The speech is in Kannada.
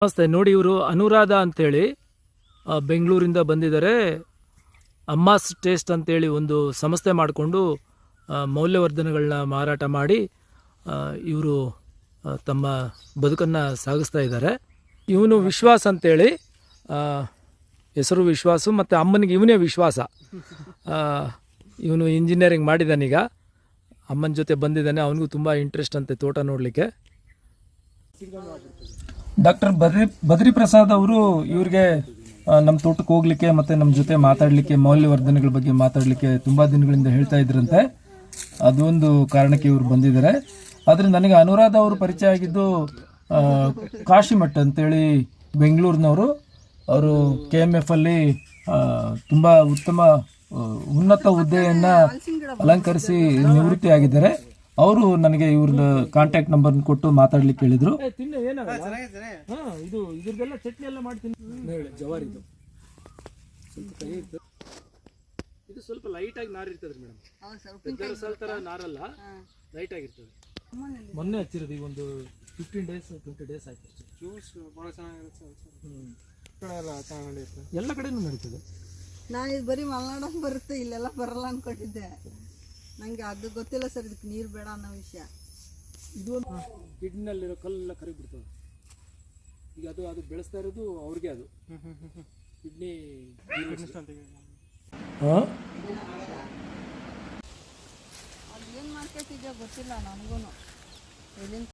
ನಮಸ್ತೆ. ನೋಡಿ, ಇವರು ಅನುರಾಧ ಅಂತೇಳಿ ಬೆಂಗಳೂರಿಂದ ಬಂದಿದ್ದಾರೆ. ಅಮ್ಮಾಸ್ ಟೇಸ್ಟ್ ಅಂತೇಳಿ ಒಂದು ಸಂಸ್ಥೆ ಮಾಡಿಕೊಂಡು ಮೌಲ್ಯವರ್ಧನೆಗಳನ್ನ ಮಾರಾಟ ಮಾಡಿ ಇವರು ತಮ್ಮ ಬದುಕನ್ನು ಸಾಗಿಸ್ತಾ ಇದ್ದಾರೆ. ಇವನು ವಿಶ್ವಾಸ್ ಅಂತೇಳಿ, ಹೆಸರು ವಿಶ್ವಾಸು, ಮತ್ತು ಅಮ್ಮನಿಗೆ ಇವನೇ ವಿಶ್ವಾಸ. ಇವನು ಇಂಜಿನಿಯರಿಂಗ್ ಮಾಡಿದ್ದಾನೀಗ, ಅಮ್ಮನ ಜೊತೆ ಬಂದಿದ್ದಾನೆ. ಅವನಿಗೂ ತುಂಬ ಇಂಟ್ರೆಸ್ಟ್ ಅಂತೆ ತೋಟ ನೋಡಲಿಕ್ಕೆ. ಡಾಕ್ಟರ್ ಬದ್ರಿ ಪ್ರಸಾದ್ ಅವರು ಇವ್ರಿಗೆ ನಮ್ಮ ತೋಟಕ್ಕೆ ಹೋಗ್ಲಿಕ್ಕೆ ಮತ್ತು ನಮ್ಮ ಜೊತೆ ಮಾತಾಡಲಿಕ್ಕೆ, ಮೌಲ್ಯವರ್ಧನೆಗಳ ಬಗ್ಗೆ ಮಾತಾಡಲಿಕ್ಕೆ ತುಂಬ ದಿನಗಳಿಂದ ಹೇಳ್ತಾ ಇದ್ರಂತೆ. ಅದೊಂದು ಕಾರಣಕ್ಕೆ ಇವರು ಬಂದಿದ್ದಾರೆ. ಆದರೆ ನನಗೆ ಅನುರಾಧ ಅವರು ಪರಿಚಯ ಆಗಿದ್ದು ಕಾಶಿಮಠ್ ಅಂತೇಳಿ ಬೆಂಗಳೂರಿನವರು. ಅವರು KMF ಅಲ್ಲಿ ತುಂಬ ಉನ್ನತ ಹುದ್ದೆಯನ್ನು ಅಲಂಕರಿಸಿ ನಿವೃತ್ತಿ ಆಗಿದ್ದಾರೆ. ಅವರು ನನಗೆ ಇವ್ರನ್ನ ಕಾಂಟ್ಯಾಕ್ಟ್ ನಂಬರ್ ಕೊಟ್ಟು ಮಾತಾಡ್ಲಿಕ್ಕೆ ಹೇಳಿದ್ರು. ಇದು ಇದ್ರದ್ದೆಲ್ಲ ಚಟ್ನಿ ಎಲ್ಲ ಮಾಡ್ತೀನಿ. ಜವಾರಿದು ಇದು ಸ್ವಲ್ಪ ಲೈಟ್ ಆಗಿ ನಾರ್ ಇರ್ತದೆ ಮೇಡಮ್. ತರ ನಾರಲ್ಲ, ಲೈಟ್ ಆಗಿರ್ತದೆ. ಮೊನ್ನೆ ಹಚ್ಚಿರೋದು, ಈಗ ಒಂದು 15 days 20 days ಆಯ್ತು ಅಷ್ಟೇ. ಜ್ಯೂಸ್ ಭಾಳ ಚೆನ್ನಾಗಿರುತ್ತೆ, ಎಲ್ಲ ಕಡೆನೂ ನಡೀತದೆ. ನಾನು ಇದು ಬರೀ ಮಲೆನಾಡಲ್ಲಿ ಬರುತ್ತೆ, ಇಲ್ಲೆಲ್ಲ ಬರಲ್ಲ ಅನ್ಕೊಂಡಿದ್ದೆ. ನನಗೆ ಅದು ಗೊತ್ತಿಲ್ಲ ಸರ್, ಇದಕ್ಕೆ ನೀರು ಬೇಡ ಅನ್ನೋ ವಿಷಯ. ಇದು ಕಿಡ್ನಿನಲ್ಲಿರೋ ಕಲ್ಲೆಲ್ಲ ಕರಿಬಿಡ್ತದೆ. ಈಗ ಅದು ಬೆಳೆಸ್ತಾ ಇರೋದು ಅವ್ರಿಗೆ, ಅದು ಕಿಡ್ನಿ. ಅದು ಏನು ಮಾರ್ಕೆಟ್ ಇದೆಯೋ ಗೊತ್ತಿಲ್ಲ ನನಗೂ.